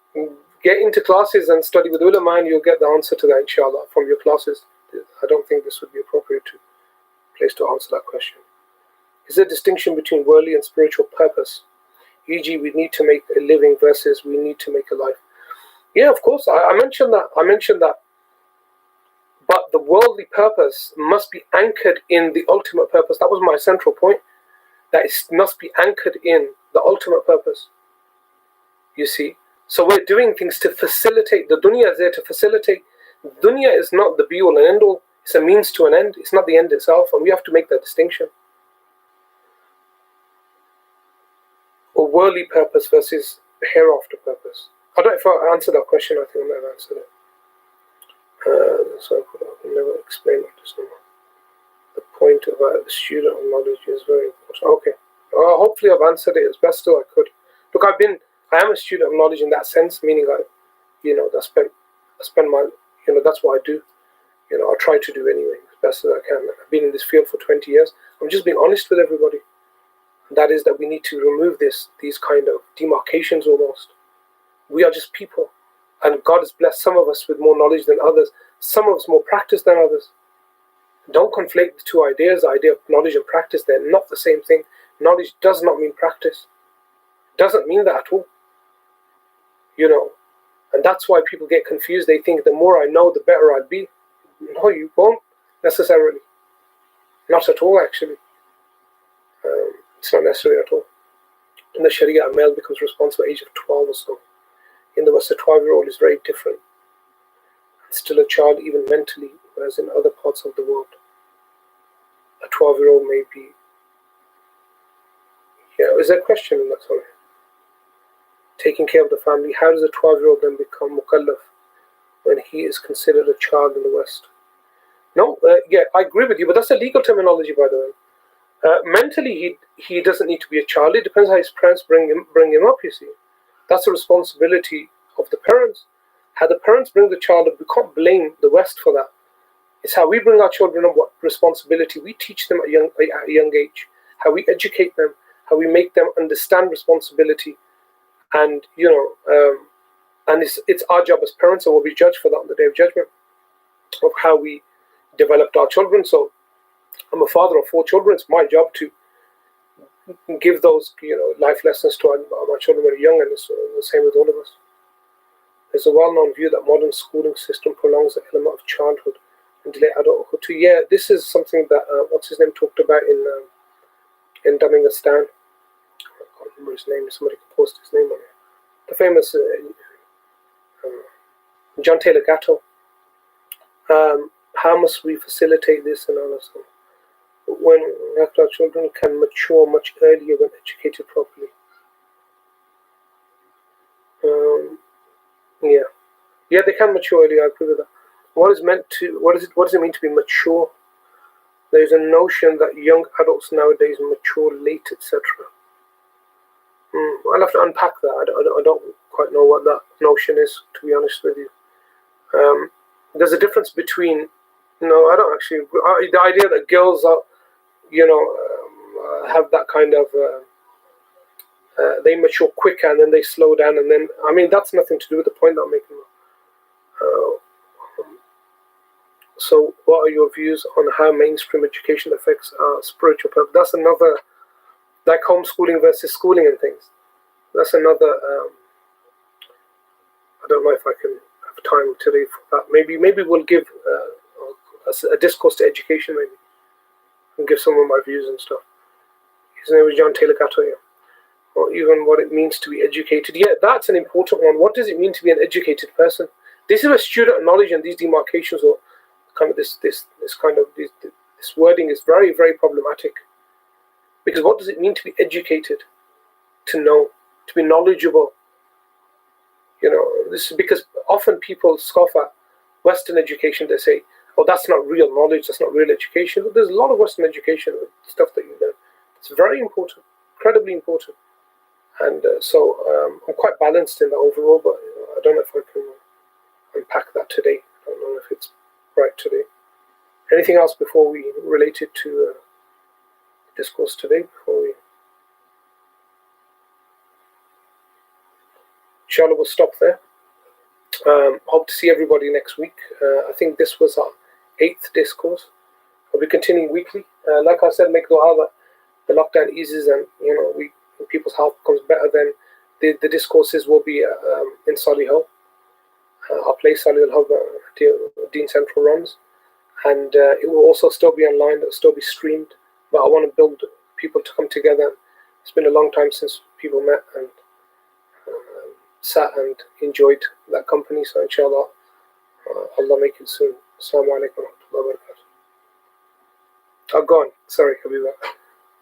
get into classes and study with ulama, and you'll get the answer to that, inshallah, from your classes. I don't think this would be appropriate place to answer that question. Is there a distinction between worldly and spiritual purpose? E.g., we need to make a living versus we need to make a life. Yeah, of course. I mentioned that. But the worldly purpose must be anchored in the ultimate purpose. That was my central point. That it must be anchored in the ultimate purpose. You see? So we're doing things to facilitate. The dunya is there to facilitate. Dunya is not the be-all and end-all. It's a means to an end. It's not the end itself. And we have to make that distinction. A worldly purpose versus hereafter purpose. I don't know if I answered that question. I think I might have answered it. So I can never explain what this is. The point about the student of knowledge is very important. Okay. Hopefully I've answered it as best as I could. Look, I am a student of knowledge in that sense, meaning I spend my, that's what I do. I try to do anyway, as best as I can. I've been in this field for 20 years. I'm just being honest with everybody. And that is that we need to remove these kind of demarcations almost. We are just people. And God has blessed some of us with more knowledge than others. Some of us more practice than others. Don't conflate the two ideas, the idea of knowledge and practice. They're not the same thing. Knowledge does not mean practice. Doesn't mean that at all. And that's why people get confused. They think the more I know, the better I'll be. No, you won't necessarily. Not at all, actually. It's not necessary at all. In the Sharia, a male becomes responsible at the age of 12 or so. In the West, a 12-year-old is very different. It's still a child, even mentally, whereas in other parts of the world, a 12-year-old may be. Yeah, is there a question in that? Sorry. Taking care of the family. How does a 12-year-old then become mukallaf when he is considered a child in the West? No, yeah, I agree with you, but that's a legal terminology, by the way. Mentally, he doesn't need to be a child. It depends how his parents bring him up, you see. That's a responsibility of the parents. How the parents bring the child up, we can't blame the West for that. It's how we bring our children up, what responsibility we teach them at a young age, how we educate them, how we make them understand responsibility. And, and it's our job as parents, and we'll be judged for that on the Day of Judgment, of how we developed our children. So I'm a father of 4 children. It's my job to give those life lessons to my children when they're young, and it's the same with all of us. There's a well-known view that modern schooling system prolongs the element of childhood and delay adulthood too. Yeah, this is something that what's his name talked about in Dumming a Stan. I can't remember his name. Somebody could post his name on it. The famous John Taylor Gatto. How must we facilitate this and all of that? When our children can mature much earlier when educated properly. Yeah, they can mature earlier. I agree with that. What does it mean to be mature? There is a notion that young adults nowadays mature late, etc. I'll have to unpack that. I don't quite know what that notion is, to be honest with you. There's a difference between. No, I don't actually. The idea that girls are, have that kind of. They mature quicker and then they slow down, and then that's nothing to do with the point that I'm making. So, what are your views on how mainstream education affects our spiritual purpose? That's another, like homeschooling versus schooling and things. That's another. I don't know if I can have time today for that. Maybe we'll give a discourse to education, maybe, and give some of my views and stuff. His name was John Taylor Gatto. or even what it means to be educated. Yeah, that's an important one. What does it mean to be an educated person? This is a student of knowledge, and these demarcations, or kind of this wording is very, very problematic. Because what does it mean to be educated? To know, to be knowledgeable. This is because often people scoff at Western education. They say, "Oh, that's not real knowledge. That's not real education." But there's a lot of Western education stuff that you learn. It's very important, incredibly important. And I'm quite balanced in that overall, but I don't know if I can unpack that today. I don't know if it's right today. Anything else before we relate it to discourse today? Inshallah, we'll stop there. Hope to see everybody next week. I think this was our 8th discourse. We'll be continuing weekly. Like I said, make dua that the lockdown eases and people's health becomes better. Then the discourses will be in Solihull. Our place, Solihull Hub, Dean Central runs, and it will also still be online. It will still be streamed. But I want to build people to come together. It's been a long time since people met and sat and enjoyed that company. So inshallah, Allah make it soon. Assalamu alaikum wa rahmatullahi wa barakatuh. Oh, go on. Sorry, Habiba.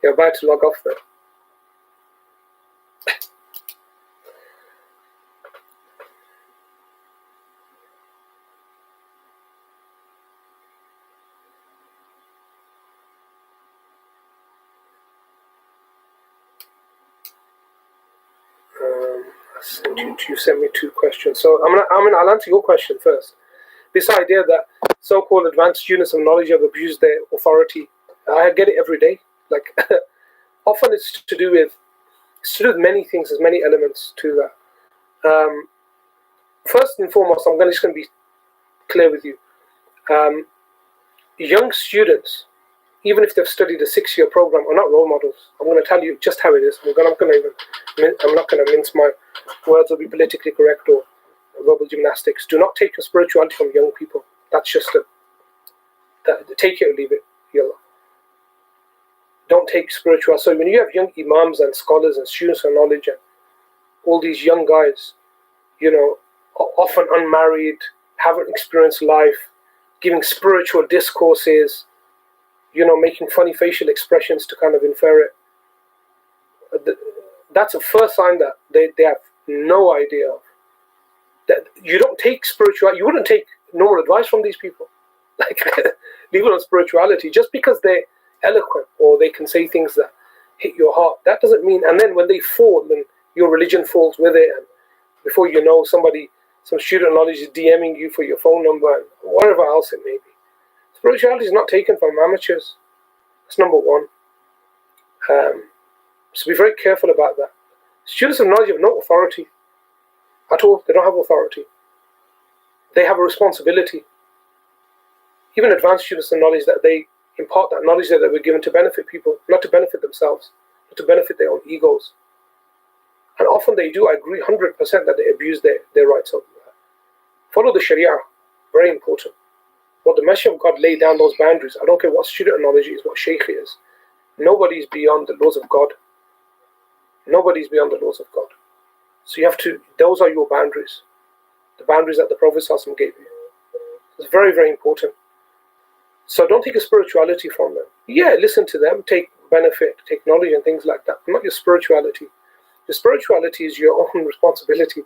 You're about to log off there. You sent me 2 questions, so I'll answer your question first. This idea that so-called advanced students of knowledge have abused their authority, I get it every day. Like often it's to do with many things. There's many elements to that. First and foremost, I'm just going to be clear with you. Young students, even if they've studied a 6-year program, are not role models. I'm going to tell you just how it is. I'm not going to mince my words or be politically correct or verbal gymnastics. Do not take your spirituality from young people. That's just take it or leave it. Don't take spirituality. So when you have young imams and scholars and students of knowledge and all these young guys, often unmarried, haven't experienced life, giving spiritual discourses, making funny facial expressions to kind of infer it. That's a first sign that they have no idea of. That you don't take spirituality, you wouldn't take normal advice from these people. Like, leave it on spirituality. Just because they're eloquent or they can say things that hit your heart, that doesn't mean, and then when they fall, then your religion falls with it, and before you know, some student of knowledge is DMing you for your phone number and whatever else it may be. Spirituality is not taken from amateurs. That's number one. So be very careful about that. Students of knowledge have no authority at all. They don't have authority. They have a responsibility. Even advanced students of knowledge, that they impart that knowledge that they were given to benefit people, not to benefit themselves, but to benefit their own egos. And often they do. I agree 100% that they abuse their rights over that. Follow the Sharia. Very important. What the Messenger of God laid down those boundaries. I don't care what student of knowledge is, what sheikh is. Nobody is beyond the laws of God. Nobody is beyond the laws of God. So you have to, those are your boundaries. The boundaries that the Prophet ﷺ gave you. It's very, very important. So don't take a spirituality from them. Yeah, listen to them, take benefit, take knowledge and things like that, but not your spirituality. Your spirituality is your own responsibility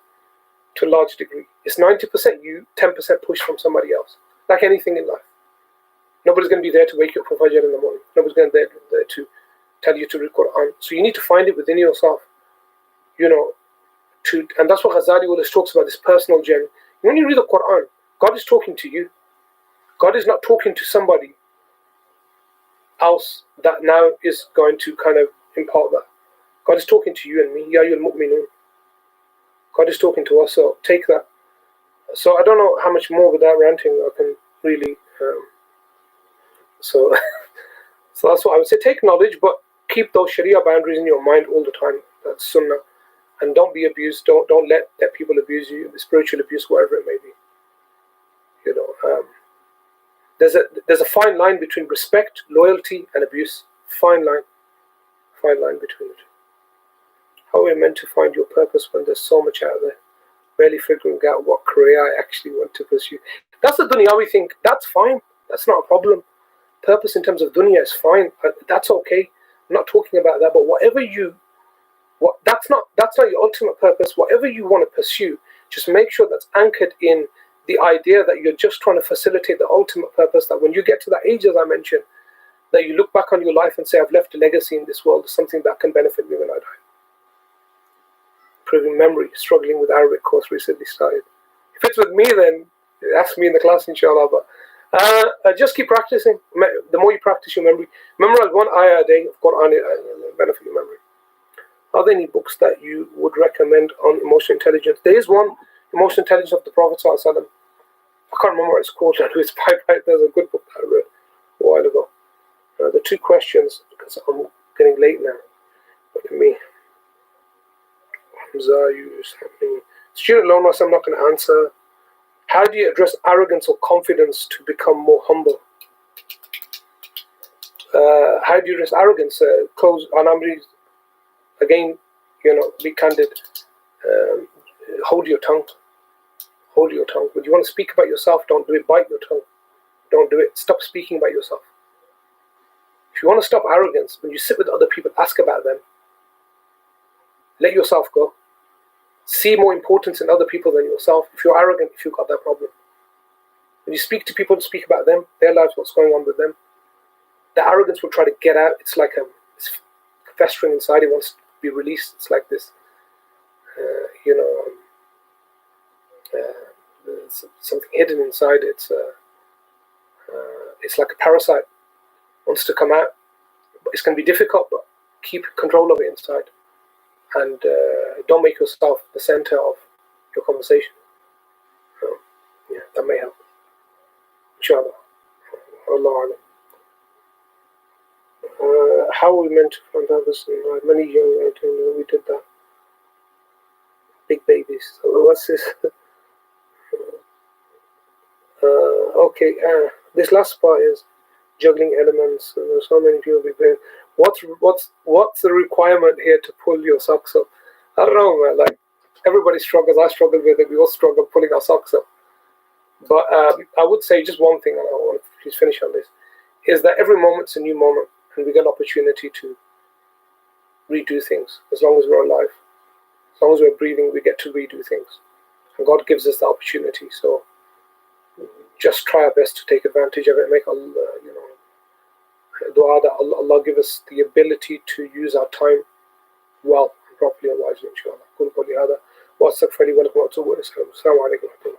to a large degree. It's 90% you, 10% push from somebody else. Like anything in life. Nobody's going to be there to wake you up for Fajr in the morning. Nobody's going to be there to tell you to read Quran. So you need to find it within yourself. And that's what Ghazali always talks about, this personal journey. When you read the Quran, God is talking to you. God is not talking to somebody else that now is going to kind of impart that. God is talking to you and me. Ya ayyuhal mu'minun. God is talking to us, so take that. So I don't know how much more without ranting I can really. So that's what I would say. Take knowledge, but keep those Sharia boundaries in your mind all the time. That's Sunnah, and don't be abused. Don't let people abuse you. Spiritual abuse, whatever it may be. There's a fine line between respect, loyalty, and abuse. Fine line between it. How are we meant to find your purpose when there's so much out there? Barely figuring out what career I actually want to pursue. That's the dunyawi thing. That's fine. That's not a problem. Purpose in terms of dunya is fine. That's okay. I'm not talking about that. But that's not your ultimate purpose. Whatever you want to pursue, just make sure that's anchored in the idea that you're just trying to facilitate the ultimate purpose. That when you get to that age, as I mentioned, that you look back on your life and say, I've left a legacy in this world, something that can benefit me when I die. Improving memory, struggling with Arabic course recently started. If it's with me, then ask me in the class, inshallah. But just keep practicing. The more you practice your memory, memorize one ayah a day of Quran, benefit your memory. Are there any books that you would recommend on emotional intelligence? There is one, Emotional Intelligence of the Prophet ﷺ. I can't remember what it's called. It's there's a good book that I read a while ago. The two questions, because I'm getting late now. Look at me. Student loan loss, I'm not going to answer. How do you address arrogance or confidence to become more humble? How do you address arrogance? Again, be candid. Hold your tongue. Hold your tongue. When you want to speak about yourself, don't do it. Bite your tongue. Don't do it. Stop speaking about yourself. If you want to stop arrogance, when you sit with other people, ask about them. Let yourself go. See more importance in other people than yourself. If you're arrogant, if you've got that problem. When you speak to people, speak about them, their lives, what's going on with them. The arrogance will try to get out. It's like it's festering inside. It wants to be released. It's like this, something hidden inside. It's like a parasite. Wants to come out. But it's going to be difficult, but keep control of it inside. And don't make yourself the center of your conversation. That may help. Inshallah. Allah Alam. How are we meant to find purpose in life? Many young we did that. Big babies. So what's this? Okay. This last part is juggling elements. There's so many people be playing. What's the requirement here to pull your socks up? I don't know, man. Like everybody struggles. I struggle with it. We all struggle pulling our socks up. But I would say just one thing, and I want to please finish on this, is that every moment's a new moment, and we get an opportunity to redo things. As long as we're alive, as long as we're breathing, we get to redo things, and God gives us the opportunity. So just try our best to take advantage of it. Make dua that Allah give us the ability to use our time well and properly and wisely, inshallah. قل قولي هذا واستغفر لي ولكم واتوب اليه. السلام عليكم ورحمة الله.